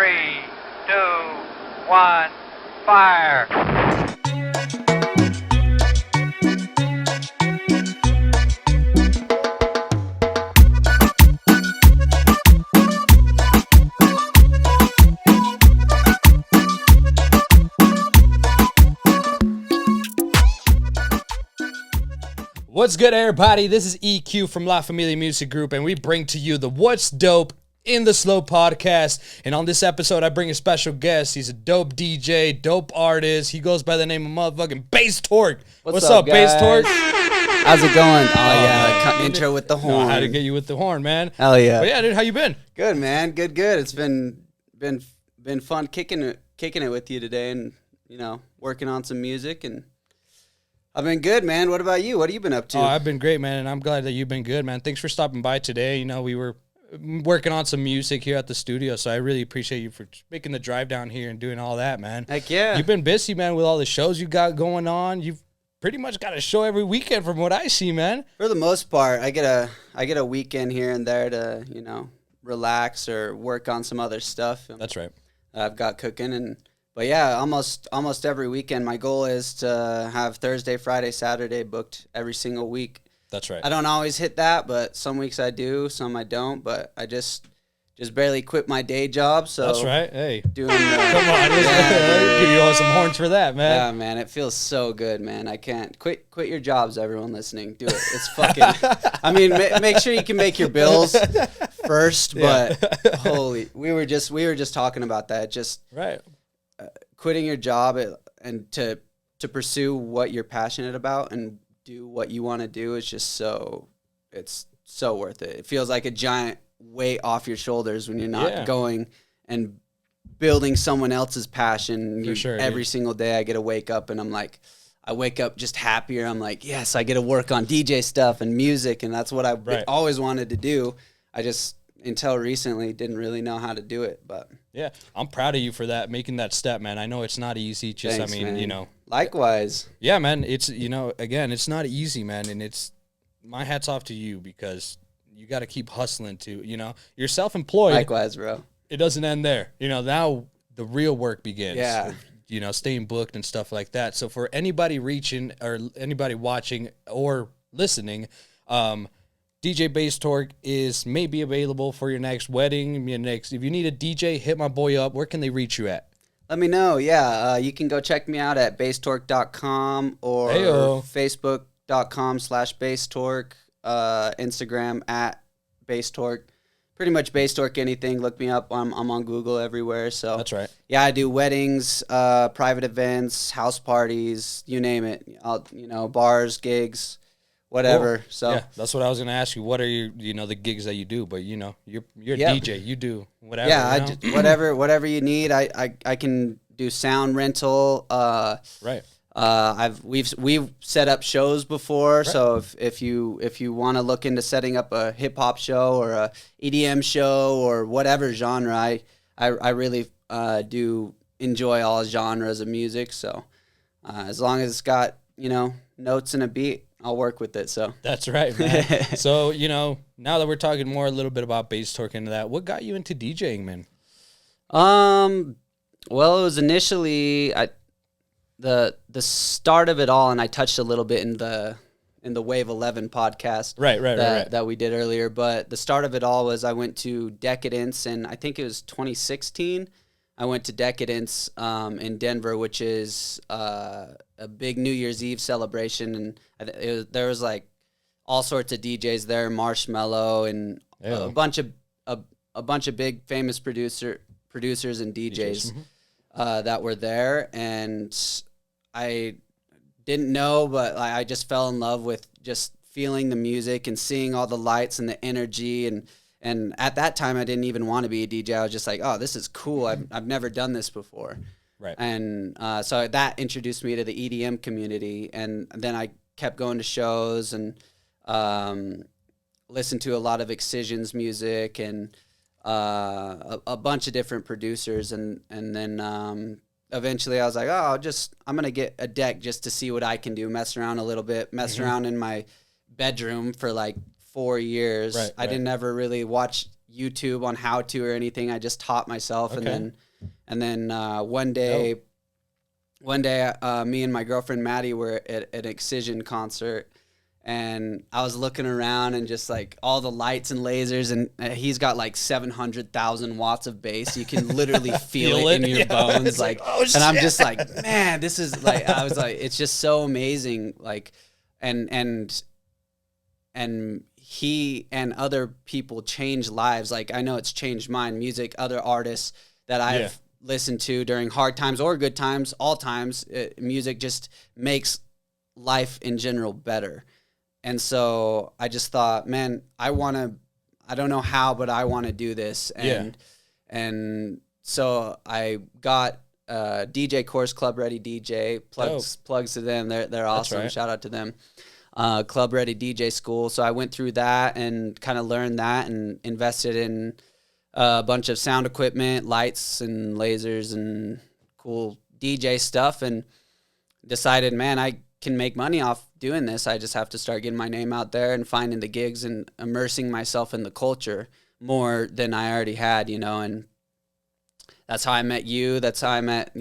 3, 2, 1, fire! What's good, everybody? This is EQ from La Familia Music Group, and we bring to you the What's Dope in the Slow podcast. And on this episode, I bring a special guest. He's a dope DJ, dope artist. He goes by the name of motherfucking Bass Torque. What's up, Bass Torque? How's it going? Oh, yeah, cut intro with the horn. Know how to get you with the horn, man. Hell yeah. But yeah, dude, how you been? Good, man. Good. It's been fun kicking it with you today, and working on some music, and I've been good, man. What about you? What have you been up to? Oh, I've been great, man, and I'm glad that you've been good, man. Thanks for stopping by today. You know, we were working on some music here at the studio, so I really appreciate you for making the drive down here and doing all that, man. Heck yeah. You've been busy, man, with all the shows you got going on. You've pretty much got a show every weekend from what I see, man. For the most part, I get a weekend here and there to, relax or work on some other stuff. That's right. I've got cooking But yeah, almost every weekend. My goal is to have Thursday, Friday, Saturday booked every single week. That's right. I don't always hit that, but some weeks I do, some I don't. But I just barely quit my day job. So that's right. Hey, come on, give you all some horns for that, man. Yeah, man, it feels so good, man. I can't quit your jobs. Everyone listening, do it. It's fucking. I mean, make sure you can make your bills first. But we were just talking about that. Just right. Quitting your job and to pursue what you're passionate about and do what you want to do is just it's so worth it. It feels like a giant weight off your shoulders when you're not going and building someone else's passion. For sure, every single day I get to wake up and I wake up just happier. I'm like, yes, I get to work on DJ stuff and music, and that's what I've always wanted to do. I just, until recently, didn't really know how to do it, but yeah, I'm proud of you for that, making that step, man. I know it's not easy. Thanks, man. Likewise. Yeah, man. It's, again, it's not easy, man. And it's my hat's off to you because you got to keep hustling too. You're self-employed. Likewise, bro. It doesn't end there. Now the real work begins. Yeah. Staying booked and stuff like that. So for anybody reaching or anybody watching or listening, DJ Bass Torque is maybe available for your next wedding. If you need a DJ, hit my boy up. Where can they reach you at? Let me know. Yeah, you can go check me out at basstorque.com or facebook.com/basstorque, Instagram at basstorque. Pretty much Bass Torque anything. Look me up. I'm on Google everywhere. So that's right. Yeah, I do weddings, private events, house parties, you name it. Bars, gigs. Whatever. Cool. So yeah, that's what I was gonna ask you. What are your the gigs that you do? But you're a DJ. You do whatever. Yeah, whatever you need. I can do sound rental. Right. We've set up shows before. Right. So if you want to look into setting up a hip hop show or a EDM show or whatever genre, I really do enjoy all genres of music. So as long as it's got notes and a beat, I'll work with it. So that's right, man. So, now that we're talking more a little bit about Bass Torque into that, what got you into DJing, man? Well, it was initially the start of it all, and I touched a little bit in the Wave 11 podcast. Right. That we did earlier. But the start of it all was I went to Decadence, and I think it was 2016. I went to Decadence in Denver, which is a big New Year's Eve celebration, and there was like all sorts of DJs there, Marshmello, and a bunch of big famous producers and DJs that were there, and I didn't know, but I just fell in love with just feeling the music and seeing all the lights and the energy and at that time, I didn't even want to be a DJ. I was just like, oh, this is cool. I've never done this before. Right. And so that introduced me to the EDM community. And then I kept going to shows and listened to a lot of Excision's music and a bunch of different producers. And then eventually I was like, oh, I'm going to get a deck just to see what I can do, mess around a little bit, around in my bedroom for like 4 years. Right, I didn't ever really watch YouTube on how to or anything. I just taught myself, Okay. and then one day, me and my girlfriend Maddie were at an Excision concert, and I was looking around and just like all the lights and lasers, and he's got like 700,000 watts of bass. You can literally feel it in your bones, It's like, oh, and I'm shit. just like, man, this is like, I was like, it's just so amazing, like, and he and other people change lives. Like I know it's changed mine. Music, other artists that I've listened to during hard times or good times, all times, music just makes life in general better. And so I just thought, man, I don't know how, but I want to do this. And so I got DJ course, Club Ready DJ, plugs to them. They're awesome. right. Shout out to them. Club Ready DJ school. So I went through that and kind of learned that and invested in a bunch of sound equipment, lights and lasers and cool DJ stuff, and decided, man, I can make money off doing this. I just have to start getting my name out there and finding the gigs and immersing myself in the culture more than I already had, and that's how I met you. That's how I met,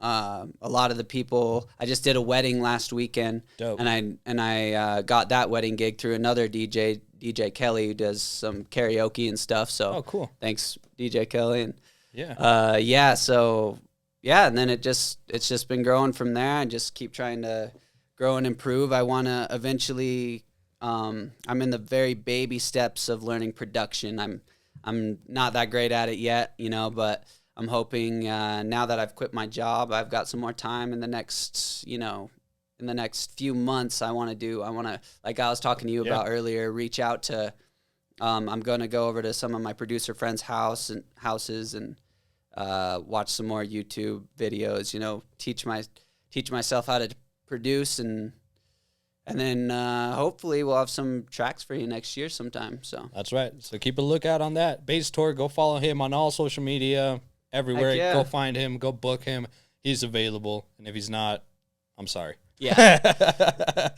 a lot of the people. I just did a wedding last weekend. Dope. and I got that wedding gig through another DJ Kelly, who does some karaoke and stuff. So Oh, cool. thanks, DJ Kelly. And Yeah. so and then it's just been growing from there. I just keep trying to grow and improve. I want to eventually, I'm in the very baby steps of learning production. I'm not that great at it yet, but I'm hoping now that I've quit my job, I've got some more time in the next, in the next few months. I want to, like I was talking to you about earlier, reach out to, I'm going to go over to some of my producer friends' houses and watch some more YouTube videos, teach myself how to produce, and then hopefully we'll have some tracks for you next year sometime. So That's right. So keep a lookout on that. Bass Tour, go follow him on all social media, everywhere. Heck yeah. Go find him, go book him. He's available. And if he's not, I'm sorry. yeah,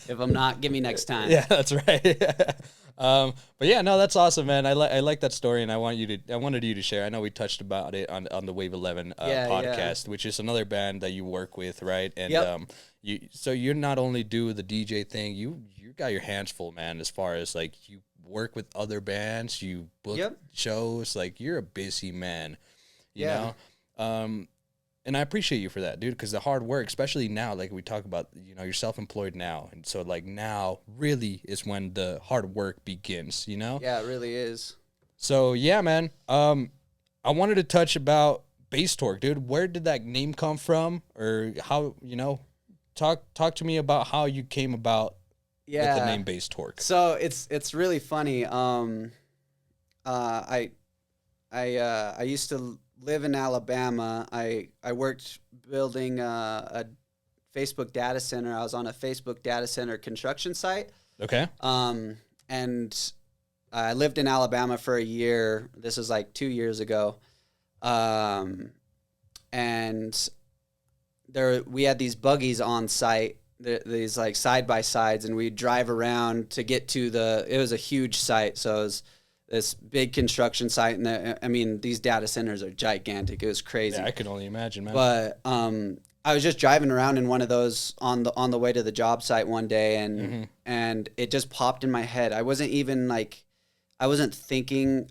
if I'm not, give me next time. Yeah, that's right. But yeah, no, that's awesome, man. I like that story, and I wanted you to share. I know we touched about it on the Wave 11 podcast, which is another band that you work with, right? And so you're not only do the DJ thing, you got your hands full, man. As far as like you work with other bands, you book shows, like you're a busy man, you know. And I appreciate you for that, dude, because the hard work, especially now, like we talk about, you're self-employed now. And so, like, now really is when the hard work begins, Yeah, it really is. So, yeah, man, I wanted to touch about Bass Torque, dude. Where did that name come from? Or how, talk to me about how you came about with the name Bass Torque. So it's really funny. I used to live in Alabama. I worked building a Facebook data center. I was on a Facebook data center construction site. Okay. And I lived in Alabama for a year. This was like 2 years ago. And we had these buggies on site, these like side by sides, and we'd drive around to get to it was a huge site. So it was this big construction site, and these data centers are gigantic. It was crazy. Yeah, I can only imagine, man. But I was just driving around in one of those on the way to the job site one day, and it just popped in my head. I wasn't even like, I wasn't thinking.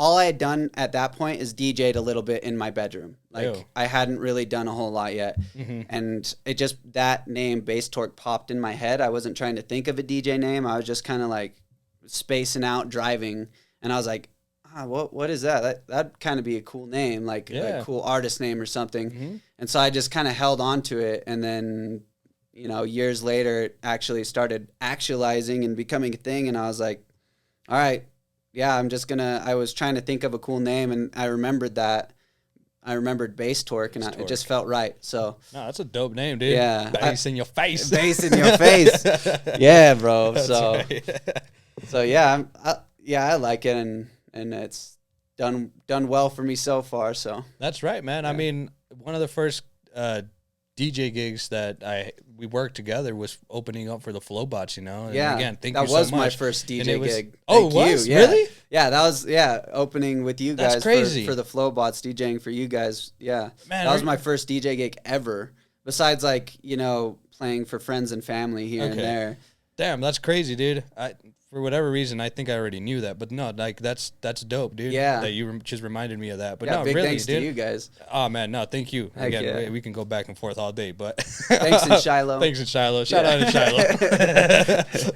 All I had done at that point is DJ'd a little bit in my bedroom. Like I hadn't really done a whole lot yet, and that name Bass Torque popped in my head. I wasn't trying to think of a DJ name. I was just kind of like spacing out driving, and I was like, what is that? That'd kind of be a cool name, like a cool artist name or something. And so I just kind of held on to it, and then years later it actually started actualizing and becoming a thing, and I was like, all right, yeah, I was trying to think of a cool name, and I remembered Bass Torque, and it just felt right. So no, that's a dope name, dude. Yeah, bass in your face. Bass in your face. Yeah, bro. That's right. So yeah, I like it, and it's done well for me so far. So that's right, man. Yeah. I mean, one of the first DJ gigs that we worked together was opening up for the Flowbots, And yeah, again, thank that you was so much. my first DJ gig. Oh, it was? Yeah. Really? Yeah, that was opening with you That's guys crazy. for the Flowbots, DJing for you guys. Yeah, Man, that was my first DJ gig ever. Besides, like, playing for friends and family here and there. Damn, that's crazy, dude. For whatever reason, I think I already knew that, but no, like that's dope, dude. Yeah, that you just reminded me of that. But yeah, no, big really, thanks dude. to you guys. Oh man, no, thank you. Heck Again, yeah. we can go back and forth all day, but Thanks in Shiloh. Thanks in Shiloh. Shout out to Shiloh.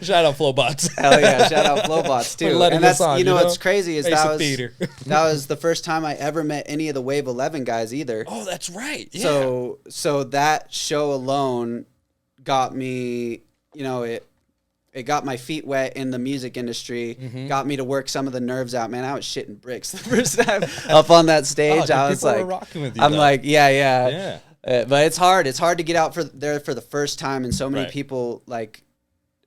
Shout out Flowbots. Hell yeah, shout out Flowbots too. letting And that's us on, what's crazy is Face that of was theater. that was the first time I ever met any of the Wave 11 guys either. Oh, that's right. Yeah. So that show alone got me, it got my feet wet in the music industry, got me to work some of the nerves out. Man, I was shitting bricks the first time up on that stage. Dude, I was people were like, rocking with you, I'm though. like, yeah. Yeah. But it's hard. It's hard to get out there for the first time, and so many Right. people like.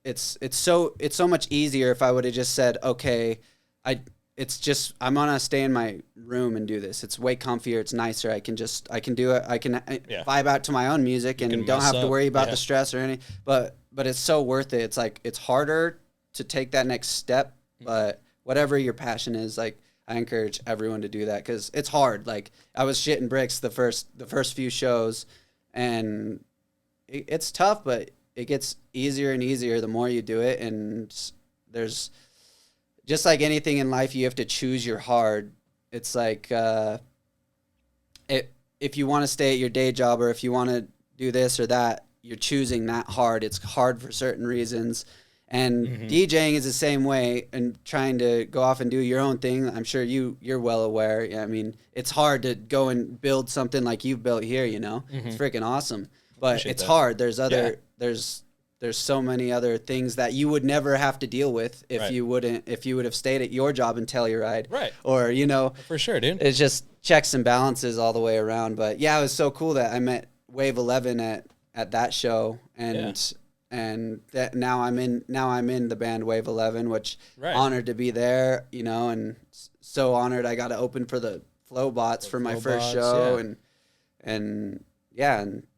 It's so much easier if I would have just said, okay, I'm gonna stay in my room and do this. It's way comfier. It's nicer. I can do it. I can vibe out to my own music and don't have to worry about the stress or anything. But it's so worth it. It's like, it's harder to take that next step, but whatever your passion is, like, I encourage everyone to do that because it's hard. Like, I was shitting bricks the first few shows, and it's tough, but it gets easier and easier the more you do it. And there's, just like anything in life, you have to choose your hard. It's like, if you want to stay at your day job or if you want to do this or that, you're choosing that hard. It's hard for certain reasons. And DJing is the same way, and trying to go off and do your own thing. I'm sure you're well aware. Yeah, I mean, it's hard to go and build something like you've built here, It's freaking awesome. But Appreciate it's that. hard. There's so many other things that you would never have to deal with if you would have stayed at your job and Telluride. Right. Or, For sure, dude. it's just checks and balances all the way around. But yeah, it was so cool that I met Wave 11 at that show, and that now I'm in the band Wave 11, which honored to be there, and so honored I got to open for the Flowbots for my first show, and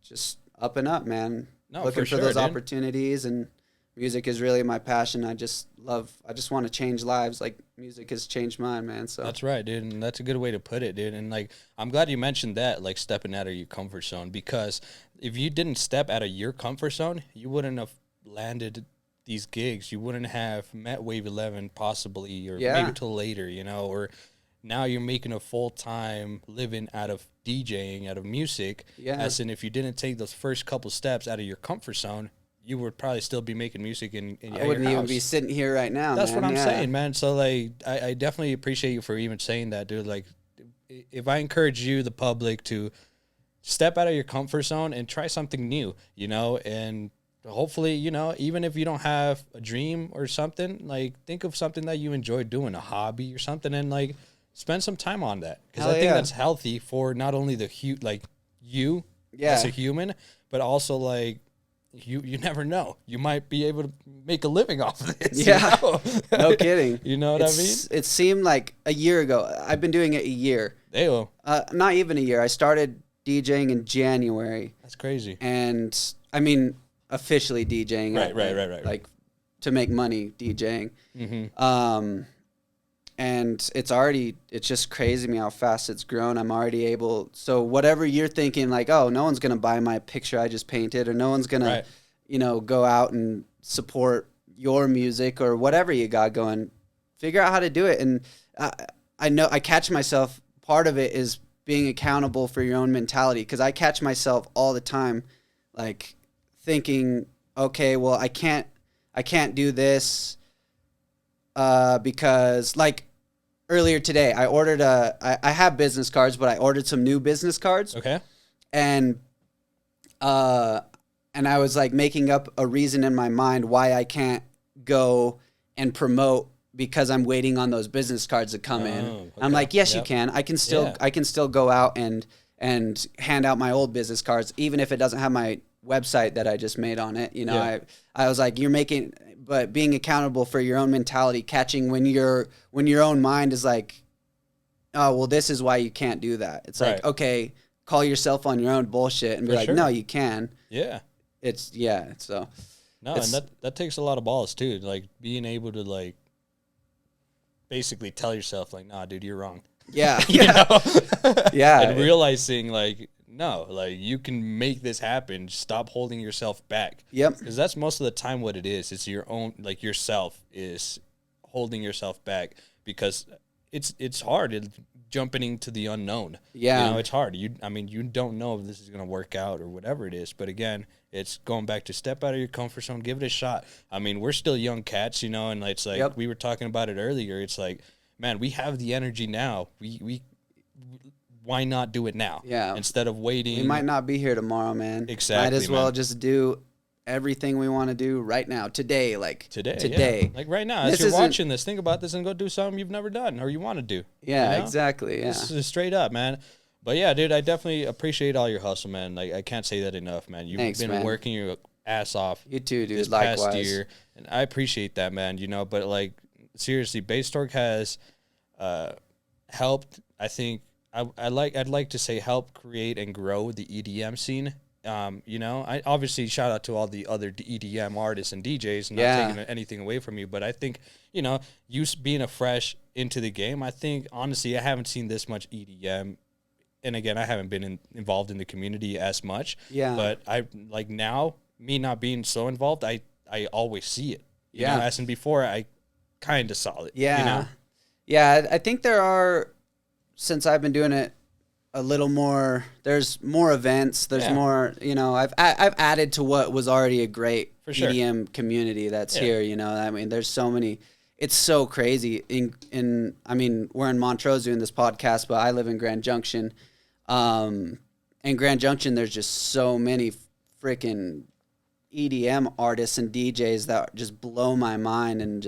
just up and up, man. No, Looking for for those sure, dude. opportunities, and music is really my passion. I just want to change lives like music has changed mine, man. So That's right, dude, and that's a good way to put it, dude. And like, I'm glad you mentioned that, like stepping out of your comfort zone, because if you didn't step out of your comfort zone, you wouldn't have landed these gigs. You wouldn't have met Wave 11 possibly, or maybe till later, or now you're making a full-time living out of DJing, out of music. Yeah. As in, if you didn't take those first couple steps out of your comfort zone, you would probably still be making music in I wouldn't your even house. be sitting here right now. That's man. what I'm Yeah. saying, man. So, like, I definitely appreciate you for even saying that, dude. Like, if I encourage you, the public, to step out of your comfort zone and try something new, and hopefully, even if you don't have a dream or something, like, think of something that you enjoy doing, a hobby or something, and, like, spend some time on that. Because I think that's healthy for not only you as a human, but also, like, you never know. You might be able to make a living off of this. Yeah. No kidding. You know what I mean? It seemed like a year ago. I've been doing it a year. Ew. Not even a year. I started DJing in January. That's crazy. And I mean, officially DJing. Right. Like, to make money DJing. And it's just crazy to me how fast it's grown. I'm already able, so whatever you're thinking, like, oh, no one's going to buy my picture I just painted, or no one's going to, go out and support your music or whatever you got going, figure out how to do it. And I know I catch myself, part of it is being accountable for your own mentality. 'Cause I catch myself all the time, like, thinking, okay, well, I can't do this, because, like, earlier today, I ordered I have business cards, but I ordered some new business cards. Okay. And I was like making up a reason in my mind why I can't go and promote, because I'm waiting on those business cards to come in. Okay. I'm like, yes, you can. I can still go out and hand out my old business cards, even if it doesn't have my website that I just made on it. I was like, but being accountable for your own mentality, catching when your own mind is like, oh, well, this is why you can't do that. It's like, okay, call yourself on your own bullshit and be like, no, you can. Yeah. So. No, and that takes a lot of balls too. Like, being able to, like, basically tell yourself like, nah, dude, you're wrong. Yeah. You know? Yeah. And realizing like, no, like you can make this happen. Stop holding yourself back. Yep. Because that's most of the time what it is. It's your own, like yourself is holding yourself back because it's hard. It's jumping into the unknown. Yeah. You know, it's hard. You don't know if this is going to work out or whatever it is. But again, it's going back to step out of your comfort zone, give it a shot. I mean, we're still young cats, you know, and it's like we were talking about it earlier. It's like, man, we have the energy now. We why not do it now? Yeah. Instead of waiting. We might not be here tomorrow, man. Exactly. Might as well man. just do everything we want to do right now, today. Yeah. Like right now, as you're watching this, think about this and go do something you've never done or you want to do. Yeah, you know? exactly. Yeah. This is straight up, man. But yeah, dude, I definitely appreciate all your hustle, man. Like I can't say that enough, man. You've been working your ass off. You too, dude. This Likewise. past year, and I appreciate that, man. You know, but like seriously, Bass Torque has helped. I think I'd like to say help create and grow the EDM scene. You know, I obviously shout out to all the other EDM artists and DJs, not taking anything away from you, but I think, you know, you being a fresh into the game, I think honestly I haven't seen this much EDM, and again I haven't been involved in the community as much. Yeah. But I like now me not being so involved, I always see it. You know, as in before I kind of saw it. Yeah. You know? Yeah, I think there are, since I've been doing it a little more, there's more events, there's more, you know, I've added to what was already a great EDM community that's here, you know. I mean, there's so many, it's so crazy. I mean, we're in Montrose doing this podcast, but I live in Grand Junction. In Grand Junction, there's just so many freaking EDM artists and DJs that just blow my mind, and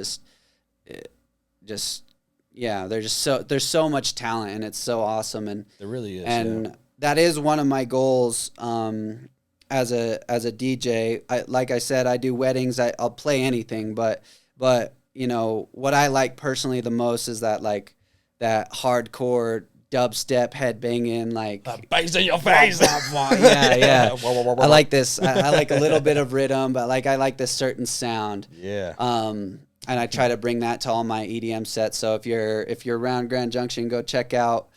yeah, there's so much talent, and it's so awesome, and there really is. And that is one of my goals as a DJ. Like I said, I do weddings. I'll play anything, but you know what I like personally the most is that hardcore dubstep headbanging, like bass in your face. Yeah. I like this. I like a little bit of rhythm, but I like this certain sound. Yeah. And I try to bring that to all my EDM sets. So if you're around Grand Junction, go check out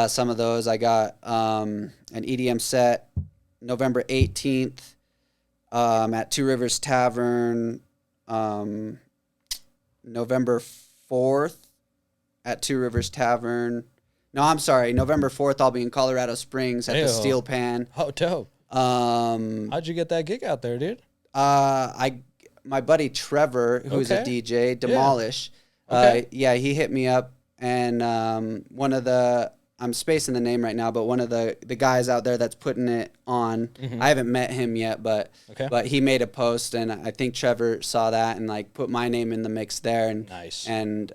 some of those. I got an EDM set November 18th at Two Rivers Tavern. November 4th at Two Rivers Tavern. No, I'm sorry. November 4th, I'll be in Colorado Springs at the Steel Pan. Oh, dope. How'd you get that gig out there, dude? My buddy Trevor, who's a DJ, Demolish. He hit me up, and I'm spacing the name right now, but one of the guys out there that's putting it on, I haven't met him yet, but he made a post, and I think Trevor saw that and put my name in the mix there, and nice. And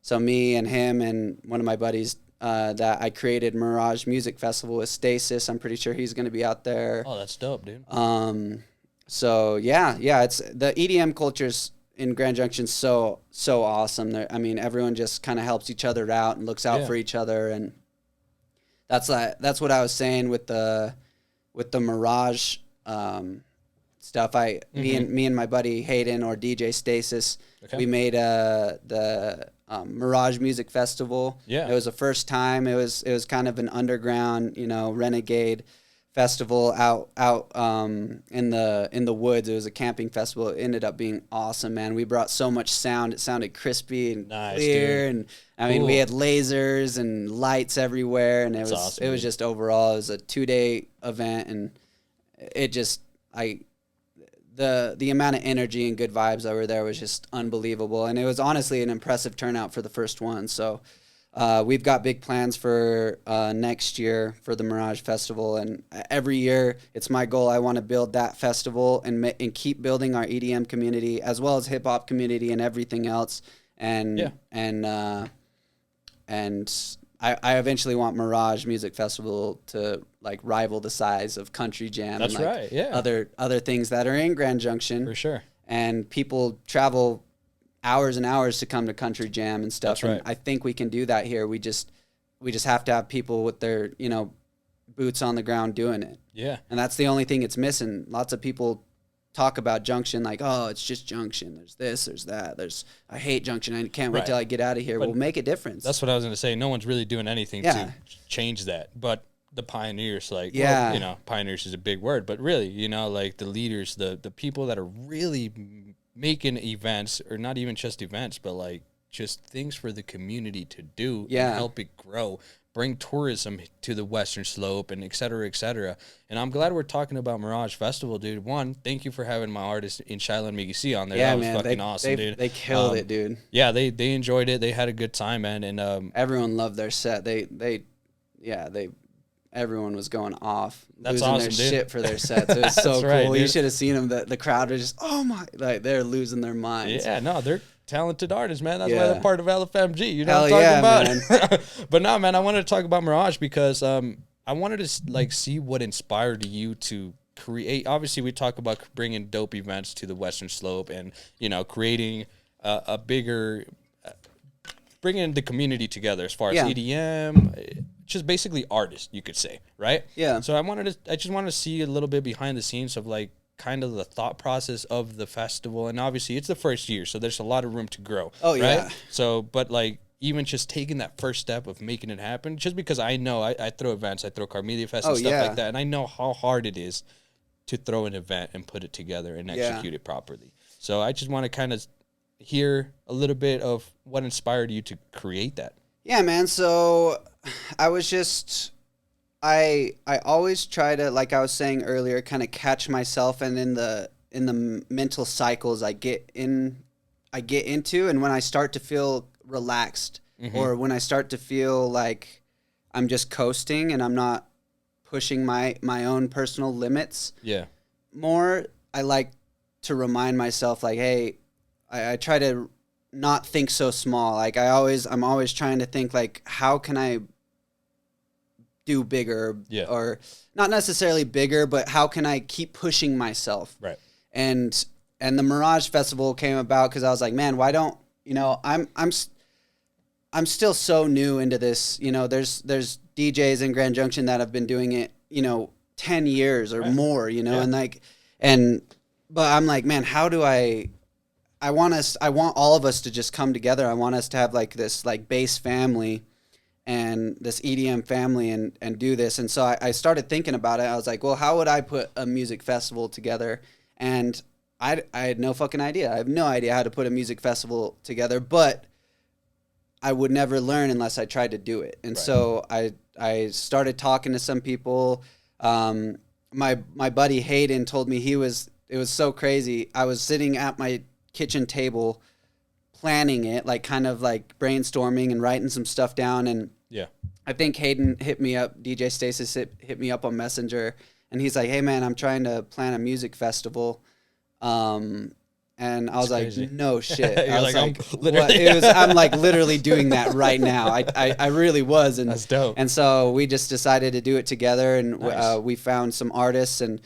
so me and him and one of my buddies that I created Mirage Music Festival with Stasis. I'm pretty sure he's going to be out there. Oh, that's dope, dude. So yeah, it's the EDM culture's in Grand Junction so awesome. I mean, everyone just kind of helps each other out and looks out for each other, and that's what I was saying with the Mirage stuff. Me and my buddy Hayden, or DJ Stasis, we made the Mirage Music Festival. Yeah, it was the first time. It was kind of an underground, renegade festival out in the woods. It was a camping festival. It ended up being awesome, man. We brought so much sound. It sounded crispy and clear, dude. And I mean, we had lasers and lights everywhere, and it was awesome, it was just overall, it was a 2-day event, and it just the amount of energy and good vibes that were there was just unbelievable, and it was honestly an impressive turnout for the first one. So we've got big plans for next year for the Mirage Festival, and every year it's my goal. I want to build that festival and keep building our EDM community as well as hip hop community and everything else. And I eventually want Mirage Music Festival to rival the size of Country Jam. That's and right. Yeah. Other things that are in Grand Junction for sure. And people travel hours and hours to come to Country Jam and stuff. That's right. And I think we can do that here. We just have to have people with their, boots on the ground doing it. Yeah. And that's the only thing it's missing. Lots of people talk about Junction like, oh, it's just Junction. There's this, there's that. I hate Junction. I can't wait till I get out of here. We'll make a difference. That's what I was going to say. No one's really doing anything to change that. But the pioneers, like, well, you know, pioneers is a big word, but really, you know, like the leaders, the people that are really making events, or not even just events, but like just things for the community to do and help it grow. Bring tourism to the Western Slope and et cetera, et cetera. And I'm glad we're talking about Mirage Festival, dude. One, thank you for having my artist in Shiloh and Miggy on there. Yeah, that was man, fucking awesome, dude. They killed it, dude. Yeah, they enjoyed it. They had a good time, man. And everyone loved their set. Everyone was going off. That's losing awesome, their dude. shit for their sets. It was so cool. Right, you should have seen them. The crowd was just, oh my, like they're losing their minds. Yeah, no, they're talented artists, man. That's why they're part of LFMG. You know Hell what I'm talking about? Man. But no, man, I wanted to talk about Mirage because I wanted to like see what inspired you to create. Obviously, we talk about bringing dope events to the Western Slope and, you know, creating a bigger, bringing the community together as far as EDM, just basically artists, you could say, right? Yeah. So I just wanted to see a little bit behind the scenes of like kind of the thought process of the festival. And obviously it's the first year, so there's a lot of room to grow. Oh, right? yeah. So, but like even just taking that first step of making it happen, just because I know I throw events, I throw Car-milia Fest and stuff like that. And I know how hard it is to throw an event and put it together and execute it properly. So I just want to kind of hear a little bit of what inspired you to create that. Yeah, man. So I was just, I always try to, like I was saying earlier, kind of catch myself and in the mental cycles I get into, and when I start to feel relaxed or when I start to feel like I'm just coasting and I'm not pushing my own personal limits. Yeah. More, I like to remind myself like, hey, I try to not think so small. Like I'm always trying to think like, how can I do bigger or not necessarily bigger, but how can I keep pushing myself? Right. And the Mirage Festival came about because I was like, man, why don't, you know, I'm still so new into this, you know, there's DJs in Grand Junction that have been doing it, you know, 10 years or more, you know, but I'm like, man, how do I want all of us to just come together. I want us to have like this like bass family and this EDM family and do this. And so I started thinking about it. I was like, well, how would I put a music festival together? And I had no fucking idea. I have no idea how to put a music festival together, but I would never learn unless I tried to do it. And so I started talking to some people. My buddy Hayden told me it was so crazy. I was sitting at my kitchen table planning it, like kind of like brainstorming and writing some stuff down. And I think Hayden hit me up, DJ Stasis hit me up on Messenger, and he's like, hey man, I'm trying to plan a music festival. And I was like, no shit. I was like, I'm like literally doing that right now. I really was. And that's dope. And so we just decided to do it together, and we found some artists and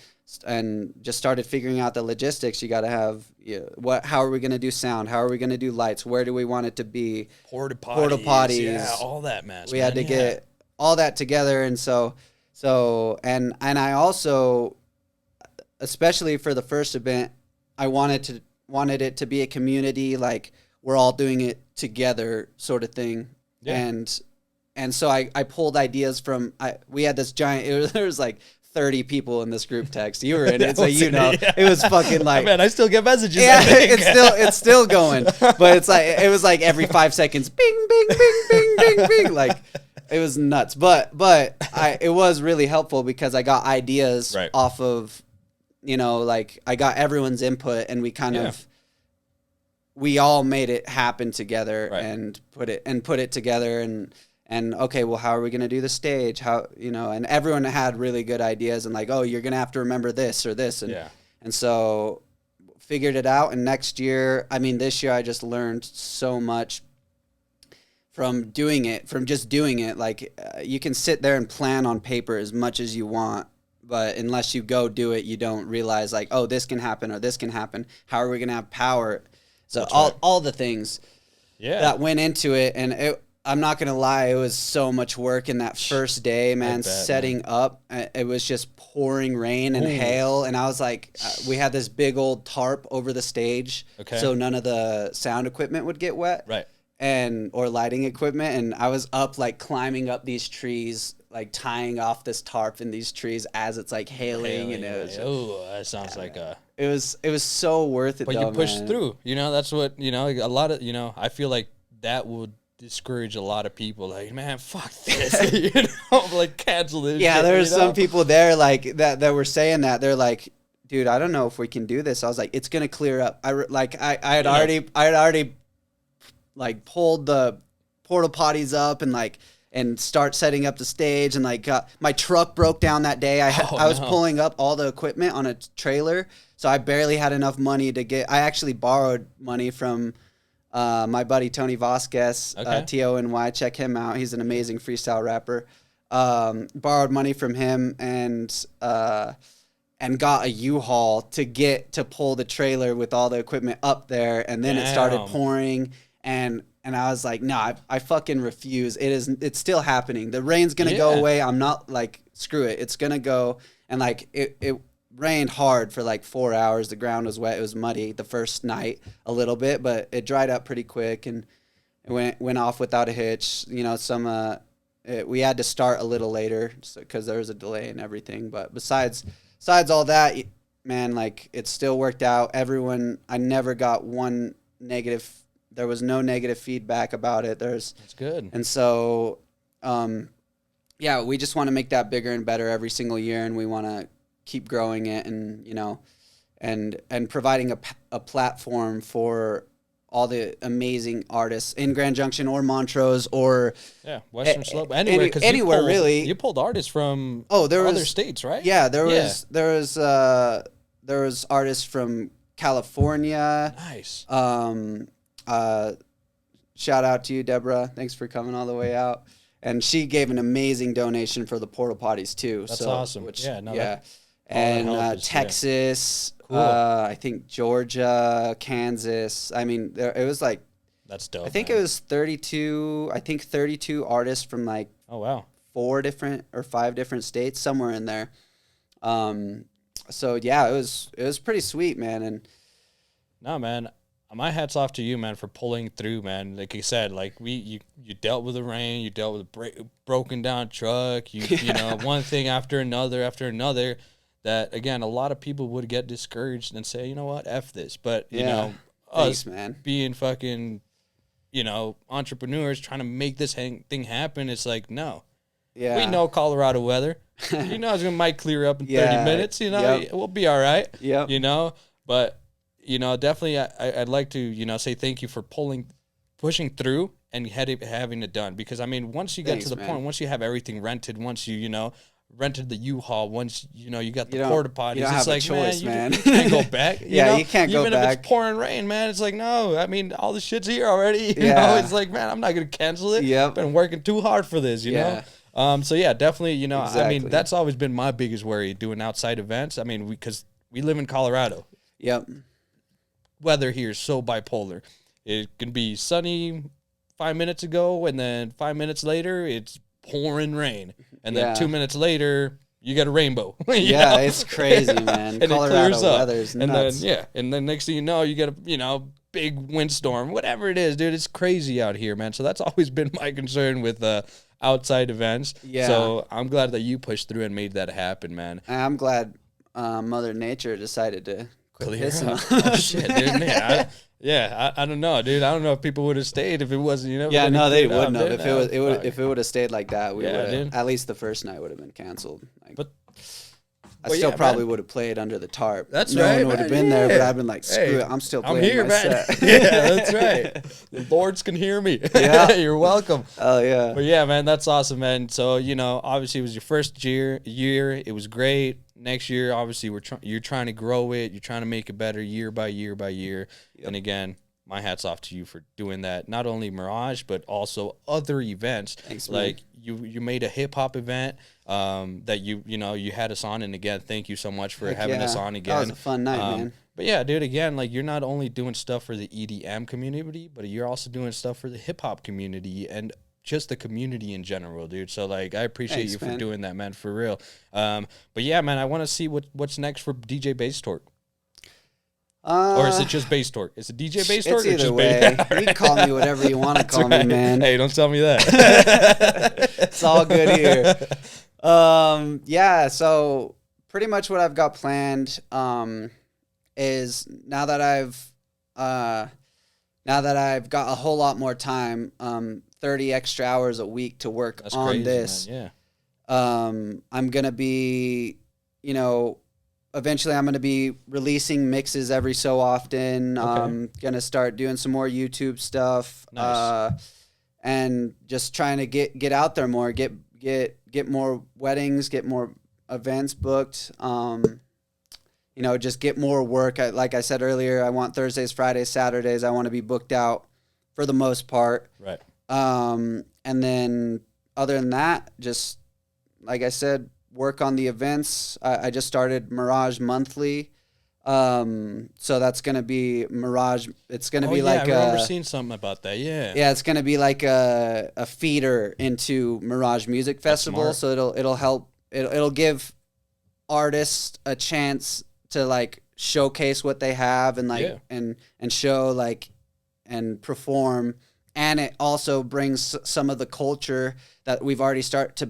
just started figuring out the logistics. You got to have how are we going to do sound? How are we going to do lights? Where do we want it to be? Porta potties. Yeah, all that mess. We had to get all that together. And so I also, especially for the first event, I wanted it to be a community, like we're all doing it together sort of thing. Yeah. And so I pulled ideas from, we had this giant, there was like 30 people in this group text. You were in it, so you know. It was fucking like, man, I still get messages. Yeah, it's still going. But it's like it was like every 5 seconds, bing, bing, bing, bing, bing, bing. Like it was nuts. But it was really helpful because I got ideas off of, you know, like I got everyone's input, and we kind of we all made it happen together and put it together and okay, well, how are we going to do the stage? How, you know, and everyone had really good ideas and like, oh, you're going to have to remember this or this. And so figured it out. And next year, this year I just learned so much from just doing it. Like you can sit there and plan on paper as much as you want, but unless you go do it, you don't realize like, oh, this can happen or this can happen. How are we going to have power? So all the things that went into it. And I'm not gonna lie, it was so much work in that first day, man. Setting up, it was just pouring rain and hail, and I was like, we had this big old tarp over the stage, so none of the sound equipment would get wet, right? Or lighting equipment, and I was up like climbing up these trees, like tying off this tarp in these trees as it's like hailing, and it was. Oh, that sounds like a. It was so worth it. But you pushed through. You know, that's what a lot of I feel like that would discourage a lot of people. Like, man, fuck this. Like cancel this. Yeah, shit, there's some people there like that were saying that. They're like, dude, I don't know if we can do this. I was like, it's gonna clear up. I had already like pulled the porta potties up and start setting up the stage, and like my truck broke down that day. I was pulling up all the equipment on a trailer, so I barely had enough money to get. I actually borrowed money from my buddy Tony Vasquez, TONY. Check him out. He's an amazing freestyle rapper. Borrowed money from him and got a U-Haul to pull the trailer with all the equipment up there, and then it started pouring, and I was like, no, I fucking refuse. It's still happening. The rain's gonna go away. I'm not like, screw it. It's gonna go. And like it rained hard for like 4 hours. The ground was wet. It was muddy the first night a little bit, but it dried up pretty quick, and it went off without a hitch. We had to start a little later because there was a delay and everything. But besides all that, man, like it still worked out. I never got one negative. There was no negative feedback about it. That's good. And so, we just want to make that bigger and better every single year, and we want to keep growing it, and and providing a platform for all the amazing artists in Grand Junction or Montrose or Western Slope, anywhere really. You pulled artists from other states, right? Yeah, there was artists from California. Nice. Shout out to you, Deborah. Thanks for coming all the way out. And she gave an amazing donation for the porta potties too. That's awesome. And Texas, cool. I think Georgia, Kansas. I mean, it was like, that's dope. I think it was 32. I think 32 artists from like 4 different or 5 different states, somewhere in there. So yeah, it was pretty sweet, man. And no, man. My hat's off to you, man, for pulling through, man. Like you said, like you dealt with the rain, you dealt with a broken down truck, you know, one thing after another. That again, a lot of people would get discouraged and say, you know what, F this. But you know, us being fucking, entrepreneurs trying to make this thing happen, it's like, no. Yeah. We know Colorado weather. It's might clear up in 30 minutes. We'll be all right. Yeah. But. Definitely I'd like to, say thank you for pushing through and having it done. Because, I mean, once you get to the point, once you have everything rented, once you, rented the U-Haul, once, you got the porta potties, it's like, choice, man. You can't go back. You can't go back. Even if it's pouring rain, man, it's like, no, I mean, all the shit's here already. You know, it's like, man, I'm not going to cancel it. I've been working too hard for this, you know? So, yeah, definitely, exactly. I mean, that's always been my biggest worry, doing outside events. I mean, because we live in Colorado. Yep. Weather here is so bipolar. It can be sunny 5 minutes ago, and then 5 minutes later, it's pouring rain. And then 2 minutes later, you get a rainbow. It's crazy, man. And Colorado it clears up. Weather's nuts. And then next thing you know, you get a, big windstorm. Whatever it is, dude, it's crazy out here, man. So that's always been my concern with outside events. Yeah. So I'm glad that you pushed through and made that happen, man. I'm glad Mother Nature decided to clear up. Oh, shit, dude, man. I don't know, dude. I don't know if people would have stayed if it wasn't, Yeah, no, they wouldn't have. If it would have stayed like that, we would have. At least the first night would have been canceled. But I still probably would have played under the tarp. That's right. No one would have been there, but I've been like, screw it. I'm still playing. I'm here, my man. set. Yeah, that's right. The Lords can hear me. Yeah, you're welcome. Oh yeah. But yeah, man, that's awesome, man. So obviously it was your first year. It was great. Next year, obviously, you're trying to grow it. You're trying to make it better year by year by year. Yep. And again, my hat's off to you for doing that. Not only Mirage, but also other events. Thanks, man. Like you made a hip hop event that you had us on. And again, thank you so much for having us on again. That was a fun night, man. But yeah, dude, again, like you're not only doing stuff for the EDM community, but you're also doing stuff for the hip hop community and just the community in general, dude. So like, I appreciate Thanks, you for man. doing that, man, for real. But yeah, man, I want to see what's next for DJ Bass Torque. Or is it just Bass Torque? Is it DJ Bass Torque It's or either just way. Bass? You can call me whatever you want to call me, man. Hey, don't tell me that. It's all good here. Yeah, so pretty much what I've got planned is now that I've got a whole lot more time, 30 extra hours a week to work That's on crazy, this. man. Yeah. I'm gonna be, eventually I'm gonna be releasing mixes every so often. Okay. Gonna start doing some more YouTube stuff. Nice. And just trying to get out there more, get more weddings, get more events booked. Just get more work. Like I said earlier, I want Thursdays, Fridays, Saturdays. I want to be booked out for the most part. Right. And then other than that, just like I said, work on the events. I just started Mirage Monthly. So that's going to be Mirage. It's going to be like I remember seeing something about that. Yeah. yeah, it's going to be like a feeder into Mirage Music Festival. smart. So it'll help. It'll give artists a chance to like showcase what they have and like Yeah. and show like and perform, and it also brings some of the culture that we've already started to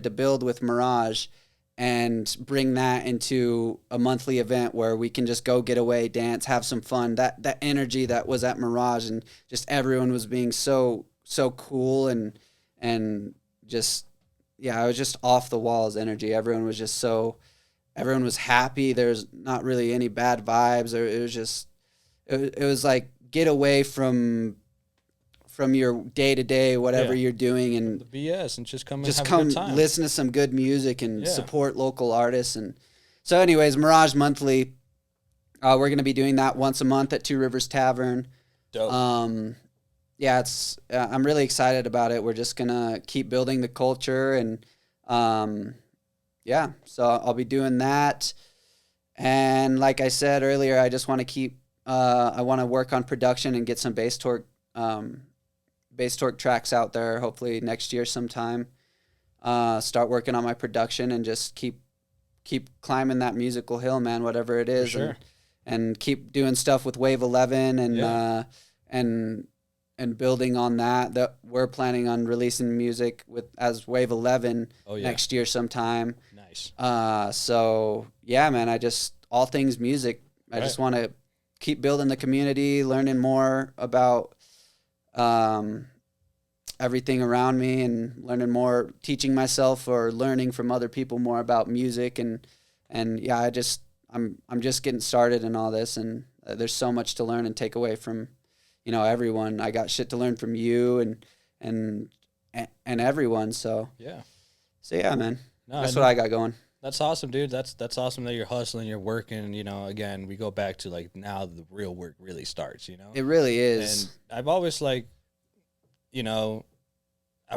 build with Mirage, and bring that into a monthly event where we can just go get away, dance, have some fun. That energy that was at Mirage, and just everyone was being so cool and just, yeah, it was just off the walls energy. Everyone was happy. There's not really any bad vibes. It was like get away from your day to day, whatever Yeah. you're doing, and The BS and just come and just have a come good time. listen to some good music and Yeah. support local artists. And so anyways, Mirage Monthly, we're going to be doing that once a month at Two Rivers Tavern. Dope. Yeah, I'm really excited about it. We're just going to keep building the culture, and yeah, so I'll be doing that. And like I said earlier, I just want to I want to work on production and get some Bass Torque tracks out there, hopefully next year sometime. Start working on my production and just keep climbing that musical hill, man, whatever it is. sure. And keep doing stuff with Wave 11 and Yeah. And building on that we're planning on releasing music as Wave 11 Oh, yeah. next year sometime. Nice. So yeah, man, all things music. I just want to keep building the community, learning more about everything around me, and learning more, teaching myself or learning from other people more about music. And yeah, I'm just getting started in all this, and there's so much to learn and take away from, everyone. I got shit to learn from you and everyone. So Yeah. yeah, man, No, that's what I got going. That's awesome, dude. That's awesome that you're hustling, you're working. Again, we go back to like now the real work really starts. It really is. And I've always I've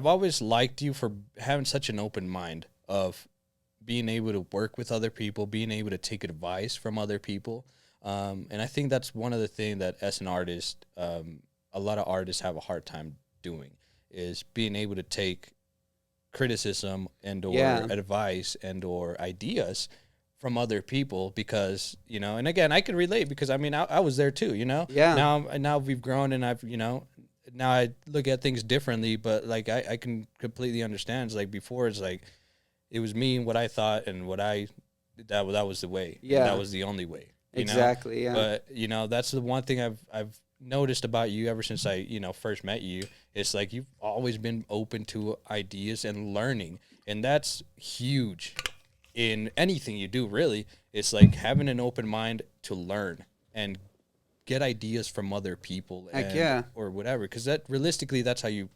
always liked you for having such an open mind of being able to work with other people, being able to take advice from other people. And I think that's one of the things that as an artist, a lot of artists have a hard time doing, is being able to take criticism and or advice and or ideas from other people, because and again, I can relate, because I mean I was there too. Now we've grown, and I've now I look at things differently, but like I can completely understand. It's like before, it's like it was me and what I thought and what that was the way. Yeah. And that was the only way. Exactly. Yeah. But that's the one thing I've noticed about you ever since I first met you. It's like you've always been open to ideas and learning, and that's huge in anything you do, really. It's like having an open mind to learn and get ideas from other people. Heck yeah. Or whatever, because that realistically that's how you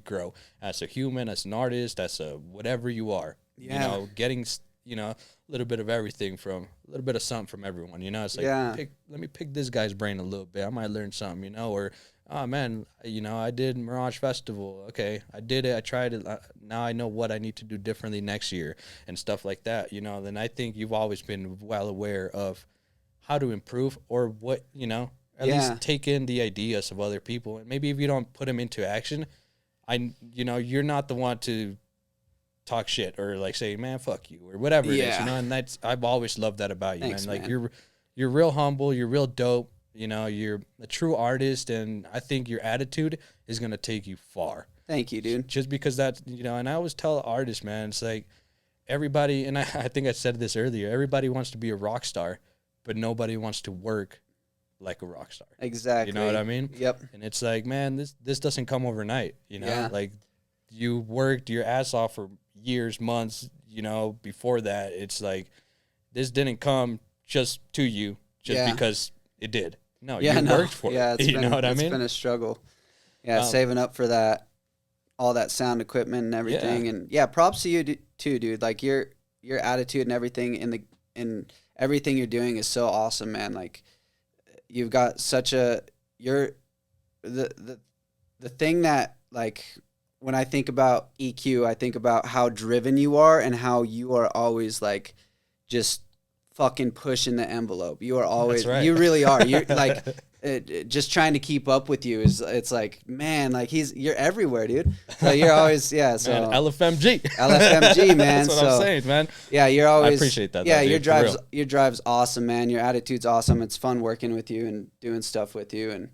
grow as a human, as an artist, as a whatever you are. Yeah. Getting a little bit of everything from a little bit of something from everyone. It's like let me pick this guy's brain a little bit. I might learn something. Or oh man, I did Mirage Festival. Okay, I did it. I tried it. Now I know what I need to do differently next year and stuff like that. Then I think you've always been well aware of how to improve, or what at least take in the ideas of other people, and maybe if you don't put them into action, you're not the one to talk shit or like say, man, fuck you or whatever it is, and I've always loved that about you. Thanks, man. Like man. you're real humble, you're real dope, you're a true artist, and I think your attitude is going to take you far. Thank you, dude. Just because that's, and I always tell artists, man, it's like everybody, and I think I said this earlier, everybody wants to be a rock star, but nobody wants to work like a rock star. Exactly. You know what I mean? Yep. And it's like, man, this doesn't come overnight, Yeah. like you worked your ass off for years, months, before that. It's like, this didn't come just to you because it did. No, you worked for it. You know what I mean? It's been a struggle. Yeah, saving up for that, all that sound equipment and everything. And props to you too, dude. Like your attitude and everything in everything you're doing is so awesome, man. Like you've got such the thing that, like, when I think about EQ, I think about how driven you are and how you are always like just fucking pushing the envelope. You are always, That's right. You really are. You're like, just trying to keep up with you it's like, man, like you're everywhere, dude. So you're always, so man, LFMG, man. That's what I'm saying, man. Yeah, you're always. I appreciate that. Yeah, though, your drive's awesome, man. Your attitude's awesome. It's fun working with you and doing stuff with you, and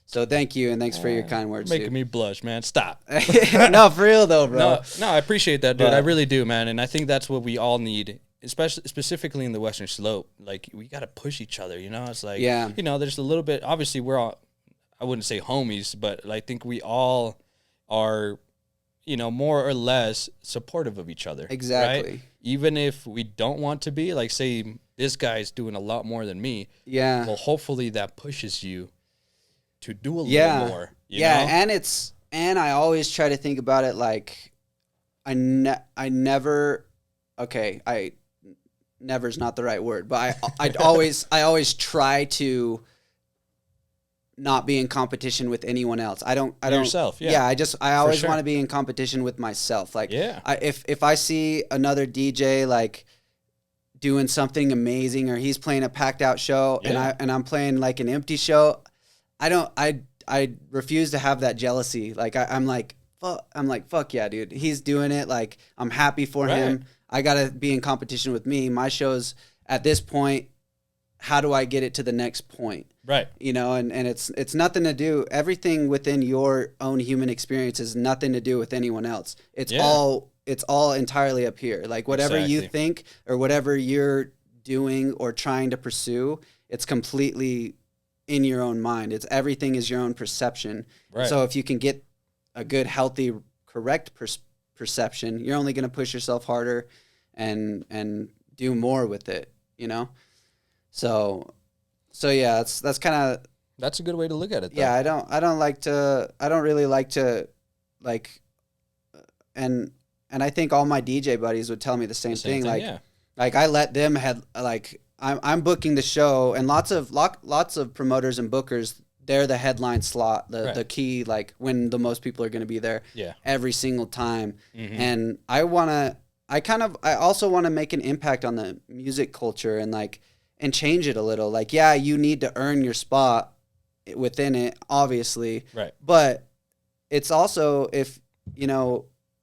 so thank you and thanks for your kind words. Making me blush, man. Stop. No, for real though, bro. No, I appreciate that, dude. I really do, man. And I think that's what we all need, especially specifically in the Western Slope. Like, we got to push each other. It's like, there's a little bit. Obviously, we're all, I wouldn't say homies, but I think we all are, more or less supportive of each other. Exactly. Right? Even if we don't want to be, like, say this guy's doing a lot more than me. Yeah. Well, hopefully that pushes you to do a little more. You know? And I always try to think about it like never's not the right word, but I always try to not be in competition with anyone else. I don't yourself. I always want to be in competition with myself. Like, if I see another DJ like doing something amazing, or he's playing a packed out show and I'm playing like an empty show, I refuse to have that jealousy. Like I'm like, fuck yeah, dude. He's doing it. Like, I'm happy for him. I gotta be in competition with me. My show's at this point. How do I get it to the next point? Right. And it's nothing to do. Everything within your own human experience is nothing to do with anyone else. It's all entirely up here. Like, whatever you think or whatever you're doing or trying to pursue, it's completely in your own mind. Everything is your own perception. Right. So if you can get a good, healthy, correct perception, you're only going to push yourself harder and do more with it, So yeah, that's kind of, that's a good way to look at it, though. Yeah, I don't really like to and I think all my DJ buddies would tell me the same thing. Like I let them have, like, I'm booking the show, and lots of promoters and bookers, they're the headline slot, the key, like when the most people are going to be there every single time. Mm-hmm. And I also want to make an impact on the music culture and change it a little. Like, you need to earn your spot within it, obviously. Right. But it's also, if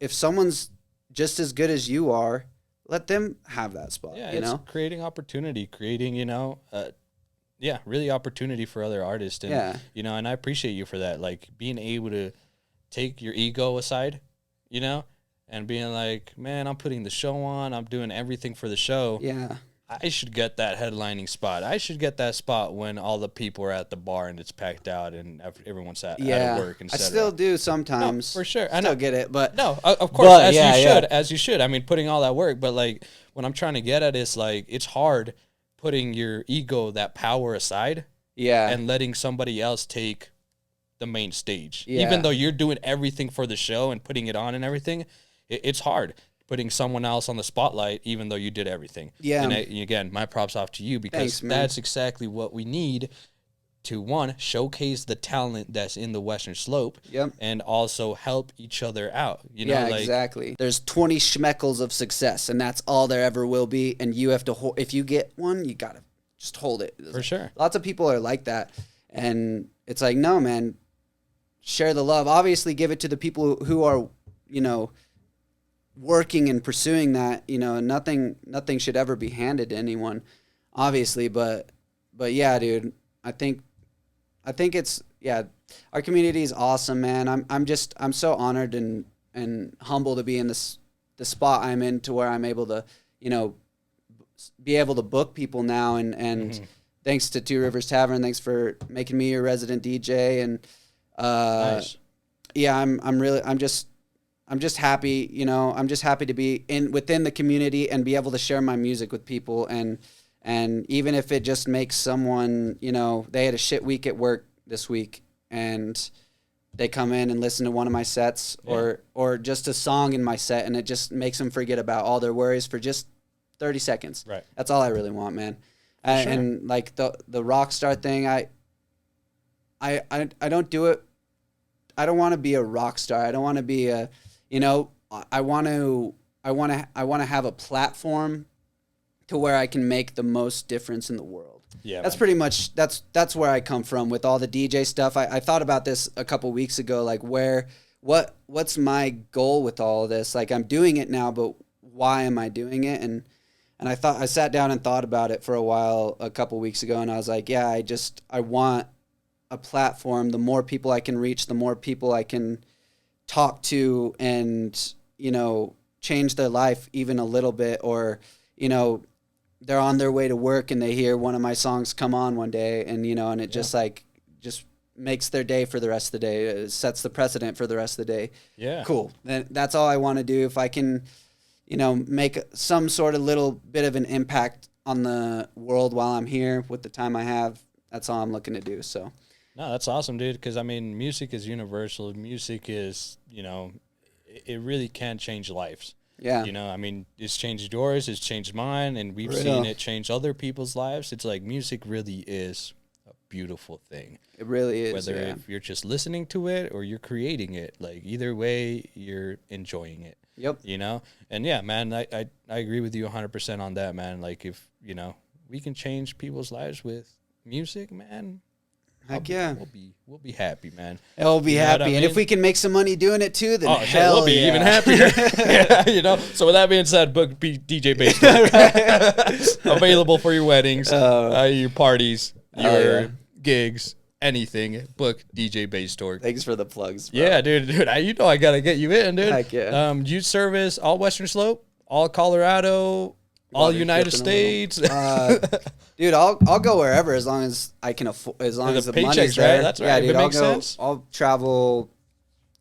someone's just as good as you are, let them have that spot. It's creating opportunity, really opportunity for other artists. And, and I appreciate you for that. Like, being able to take your ego aside, and being like, man, I'm putting the show on. I'm doing everything for the show. Yeah. I should get that headlining spot. I should get that spot when all the people are at the bar and it's packed out and everyone's out of work. I still do sometimes. No, for sure. I still get it, but no, of course, as you should. I mean, putting all that work, but like, what I'm trying to get at is like, it's hard putting your ego, that power aside, and letting somebody else take the main stage. Even though you're doing everything for the show and putting it on and everything, it's hard putting someone else on the spotlight, even though you did everything. Yeah. And again, my props off to you, because that's exactly what we need to, one, showcase the talent that's in the Western Slope, and also help each other out. Exactly. There's 20 schmeckles of success, and that's all there ever will be. And you have to, if you get one, you gotta just hold it. For sure. Lots of people are like that, and it's like, no, man. share the love. Obviously, give it to the people who are, you know, working and pursuing that. You know, nothing should ever be handed to anyone, obviously. But yeah, dude, I think it's, yeah, our community is awesome, man. I'm so honored and humble to be in the spot I'm in, to where I'm able to, you know, be able to book people now, and thanks to Two Rivers Tavern, thanks for making me your resident DJ, and Nice. yeah, I'm just happy, you know, I'm just happy to be within the community and be able to share my music with people, and even if it just makes someone, you know, they had a shit week at work this week and they come in and listen to one of my sets, or just a song in my set, and it just makes them forget about all their worries for just 30 seconds. Right. That's all I really want, man. Sure. And like the rock star thing, I don't do it. I don't want to be a rock star. I don't want to be a, you know, I want to have a platform to where I can make the most difference in the world. Yeah, that's man. pretty much, that's where I come from with all the DJ stuff. I thought about this a couple weeks ago, like what's my goal with all of this? Like, I'm doing it now, but why am I doing it? And I sat down and thought about it for a while a couple weeks ago, and I was like, yeah, I want a platform. The more people I can reach, the more people I can talk to, and, you know, change their life even a little bit, or, you know, they're on their way to work and they hear one of my songs come on one day, and, you know, and it just makes their day for the rest of the day. It sets the precedent for the rest of the day. Yeah. Cool. That's all I want to do. If I can, you know, make some sort of little bit of an impact on the world while I'm here with the time I have, that's all I'm looking to do. So. No, that's awesome, dude. Because, I mean, music is universal. Music is, you know, it really can change lives. Yeah. You know, I mean, it's changed yours, it's changed mine, and we've seen it change other people's lives. It's like music really is a beautiful thing. It really is. Whether if you're just listening to it or you're creating it, like, either way, you're enjoying it. Yep. You know? And yeah, man, I agree with you 100% on that, man. Like, if, you know, we can change people's lives with music, man. Heck yeah. We'll be happy, man. We'll be happy. And if we can make some money doing it too, then hell we'll be even happier. Yeah, you know. So with that being said, book DJ Base available for your weddings, your parties, your gigs, anything. Book DJ Base Torque. Thanks for the plugs, bro. Yeah, dude. You know I gotta get you in, dude. Heck yeah. You service all Western Slope, all Colorado, all United States. Dude, I'll go wherever as long as I can afford, as long as the money's there. Right? That's right. Yeah, If dude, it makes sense. I'll travel.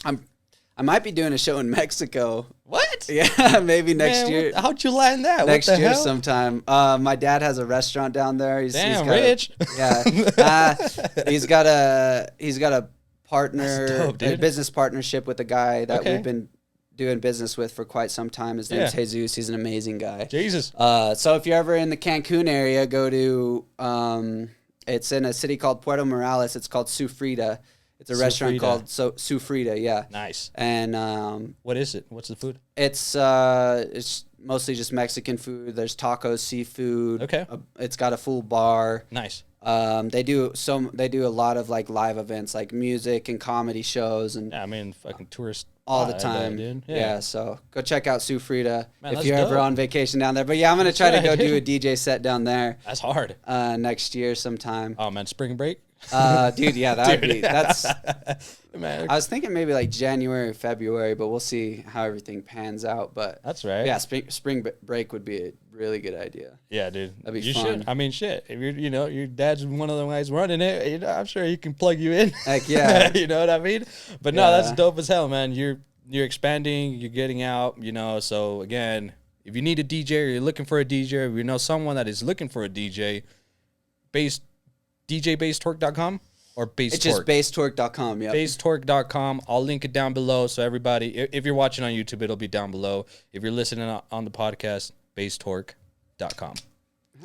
I might be doing a show in Mexico. What? Yeah, maybe next year. How'd you land that? Next what the year hell? sometime. My dad has a restaurant down there. He's got rich. He's got a partner, dope, a dude. business partnership with a guy that we've been doing business with for quite some time. His name's Jesus. He's an amazing guy. Jesus. So if you're ever in the Cancun area, go to it's in a city called Puerto Morales. It's called Sufrida. It's a restaurant called Sufrida. Yeah. Nice. And what is it? What's the food? It's mostly just Mexican food. There's tacos, seafood. Okay. It's got a full bar. Nice. They do a lot of like live events, like music and comedy shows, and Yeah, I mean, fucking tourist all the vibe, time. dude. Yeah. So go check out Sufrida Man, if that's you're ever dope. on vacation down there. But yeah, I'm gonna try to go right, do a DJ set down there That's hard. next year sometime. Oh man, spring break. Dude, yeah, that's. Man, I was thinking maybe like January, February, but we'll see how everything pans out. But that's right. yeah, spring break would be a really good idea. Yeah, dude. That'd be you fun. should. I mean, shit. If you're, you know, your dad's one of the guys running it, you know, I'm sure he can plug you in. Heck yeah. You know what I mean? But no, Yeah. that's dope as hell, man. You're expanding, you're getting out, you know. So again, if you need a DJ or you're looking for a DJ, or you know someone that is looking for a DJ, DJBaseTorque.com or Base It's Torque. just basetorque.com. Yeah. BaseTorque.com. I'll link it down below. So everybody, if you're watching on YouTube, it'll be down below. If you're listening on the podcast, BaseTorque.com.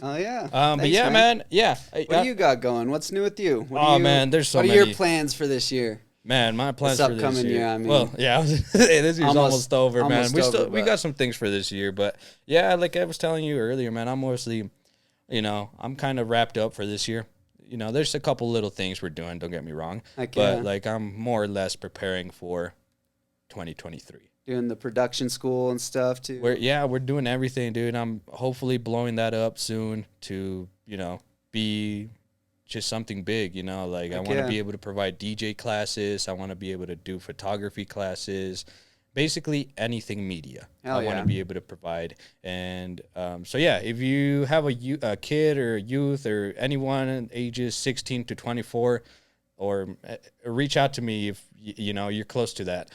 Oh yeah. But Thanks, yeah, man. Yeah. What do you got going? What's new with you? Man, there's so What are many. your plans for this year? Man, my plans This for this upcoming year. year, I mean. Well, yeah, hey, this year's almost over, man. almost over, We but- got some things for this year, but yeah, like I was telling you earlier, man, I'm mostly, you know, I'm kind of wrapped up for this year. you know, there's a couple little things we're doing. Don't get me wrong, Heck but yeah. like I'm more or less preparing for 2023. Doing the production school and stuff too. We're doing everything, dude. I'm hopefully blowing that up soon to, you know, be just something big, you know, like I Heck want to yeah. be able to provide DJ classes. I want to be able to do photography classes, basically anything media. Hell I want yeah. to be able to provide. And so, yeah, if you have a kid or a youth or anyone ages 16 to 24, or reach out to me if, you know, you're close to that.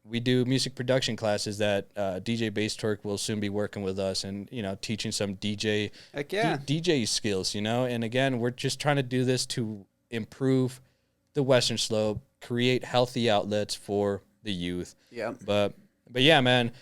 We do music production classes that DJ Bass Torque will soon be working with us and, you know, teaching some Heck yeah. DJ skills, you know. And again, we're just trying to do this to improve the Western Slope, create healthy outlets for the youth. Yeah. But yeah, man,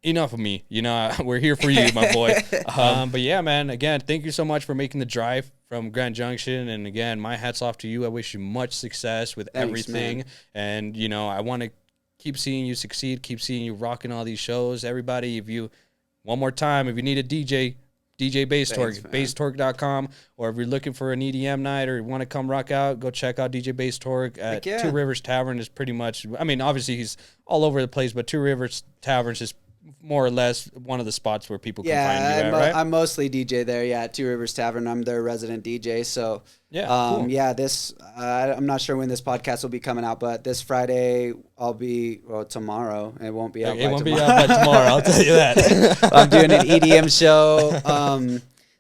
enough of me. You know, we're here for you, my boy. But yeah, man, again, thank you so much for making the drive from Grand Junction. And again, my hat's off to you. I wish you much success with Thanks, everything. man. And, you know, I want to keep seeing you succeed, keep seeing you rocking all these shows. Everybody, if you, one more time, if you need a DJ Bass Torque, basstorque.com, or if you're looking for an EDM night or you want to come rock out, go check out DJ Bass Torque at yeah. Two Rivers Tavern. Is pretty much, I mean, obviously he's all over the place, but Two Rivers Tavern's is more or less one of the spots where people can find you at, right? I'm mostly DJ there, at Two Rivers Tavern. I'm their resident DJ, so Yeah, cool. yeah, this I'm not sure when this podcast will be coming out, but this Friday I'll be, well, tomorrow. It won't be out It by won't tomorrow. be out by tomorrow, I'll tell you that. I'm doing an EDM show.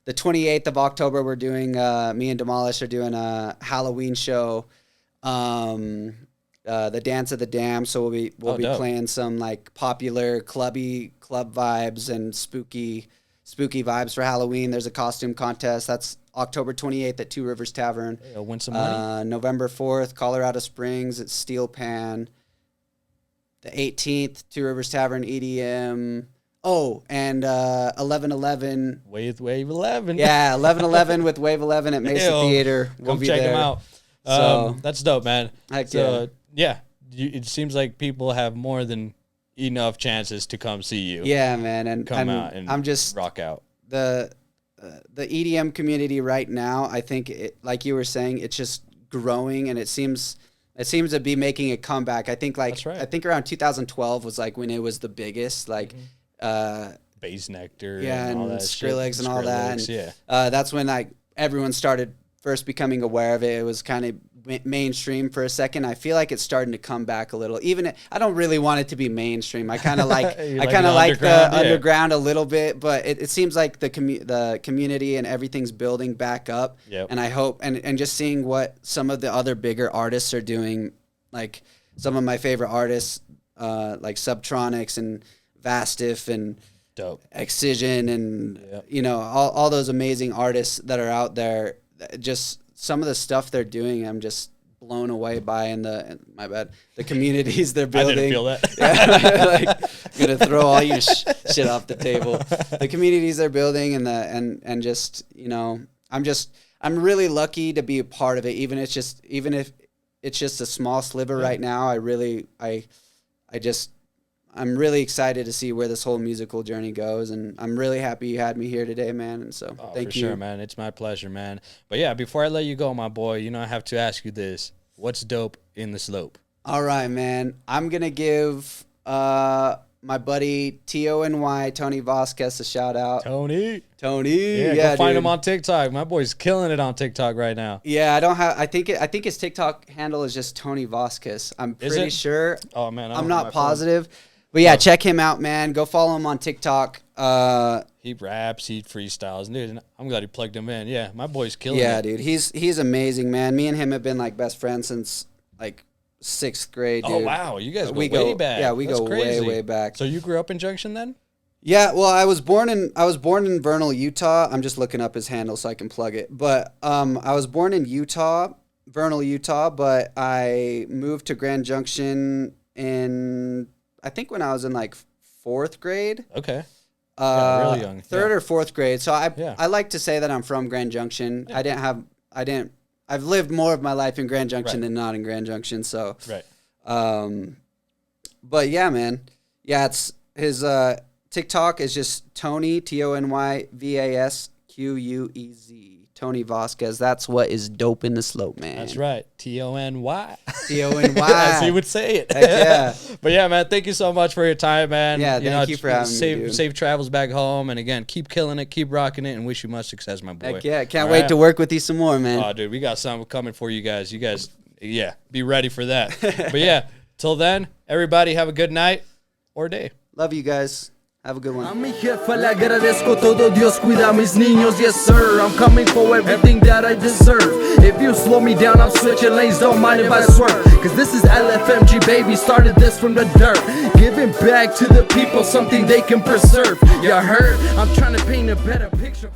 The 28th of October, we're doing, me and Demolish are doing a Halloween show. The Dance of the Damned, so we'll be dope. playing some like popular club vibes and spooky vibes for Halloween. There's a costume contest. That's October 28th at Two Rivers Tavern. Hey, I'll win some money. November 4th, Colorado Springs at Steel Pan. The 18th, Two Rivers Tavern EDM. Oh, and 11/11 Wave 11. Yeah, 11/11 with Wave 11 at Mesa Ew. Theater. We'll Come be check there. them out. So That's dope, man. Heck So, yeah, it seems like people have more than enough chances to come see you. Yeah, man, and Come out and I'm just rock out. the EDM community right now. I think, like you were saying, it's just growing, and it seems to be making a comeback. I think That's right. I think around 2012 was like when it was the biggest, like Bass Nectar, yeah, and all and that Skrillex shit. and all that. And, Yeah. that's when like everyone started first becoming aware of it. It was kind of mainstream for a second. I feel like it's starting to come back a little. Even I don't really want it to be mainstream. I kind of like You I like kind of the like the underground? Yeah. underground a little bit, but it seems like the community and everything's building back up. Yep. And I hope and just seeing what some of the other bigger artists are doing, like some of my favorite artists, like Subtronics and Vastif and Dope. Excision and Yep. you know all those amazing artists that are out there. Just some of the stuff they're doing, I'm just blown away by. And my bad, the communities they're I building. didn't feel that. Yeah, like gonna throw all your shit off the table. The communities they're building and just, you know, I'm really lucky to be a part of it. Even if it's just a small sliver right now. I'm really excited to see where this whole musical journey goes, and I'm really happy you had me here today, man. And so, thank for you. sure, man. It's my pleasure, man. But yeah, before I let you go, my boy, you know I have to ask you this: what's dope in the slope? All right, man. I'm gonna give my buddy Tony Vasquez a shout out. Tony. Yeah, go find dude. him on TikTok. My boy's killing it on TikTok right now. Yeah, I think his TikTok handle is just Tony Vasquez. I'm pretty it? sure. Oh man, I'm not positive. But yeah, check him out, man. Go follow him on TikTok. He raps, he freestyles, dude. I'm glad he plugged him in. Yeah, my boy's killing it. Yeah, dude. He's amazing, man. Me and him have been like best friends since like 6th grade, dude. Oh wow, you guys go way back. Yeah, we That's go crazy. way back. So you grew up in Junction then? Yeah, well, I was born in Vernal, Utah. I'm just looking up his handle so I can plug it. But I was born in Vernal, Utah, but I moved to Grand Junction I think when I was in like 4th grade. Okay. Yeah, really young. 3rd or 4th grade. So Yeah. I like to say that I'm from Grand Junction. Yeah. I've lived more of my life in Grand Junction Right. than not in Grand Junction. So, Right. but yeah, man. Yeah, it's his TikTok is just Tony, TonyVasquez. Tony Vasquez. That's what is dope in the slope, man. That's right. Tony. Tony. As he would say it. Heck yeah. But yeah, man, thank you so much for your time, man. Yeah, thank you for having me, dude. Safe travels back home. And again, keep killing it, keep rocking it, and wish you much success, my boy. Heck yeah. Can't wait to work with you some more, man. Oh, dude, we got something coming for you guys. You guys, yeah, be ready for that. But yeah, till then, everybody have a good night or day. Love you guys. Have a good one. A mi jefa le agradezco todo, Dios cuida a mis niños, yes sir. I'm coming for everything that I deserve. If you slow me down, I'm switching lanes, don't mind if I swerve. Cause this is LFMG, baby, started this from the dirt. Giving back to the people, something they can preserve. You heard? I'm trying to paint a better picture.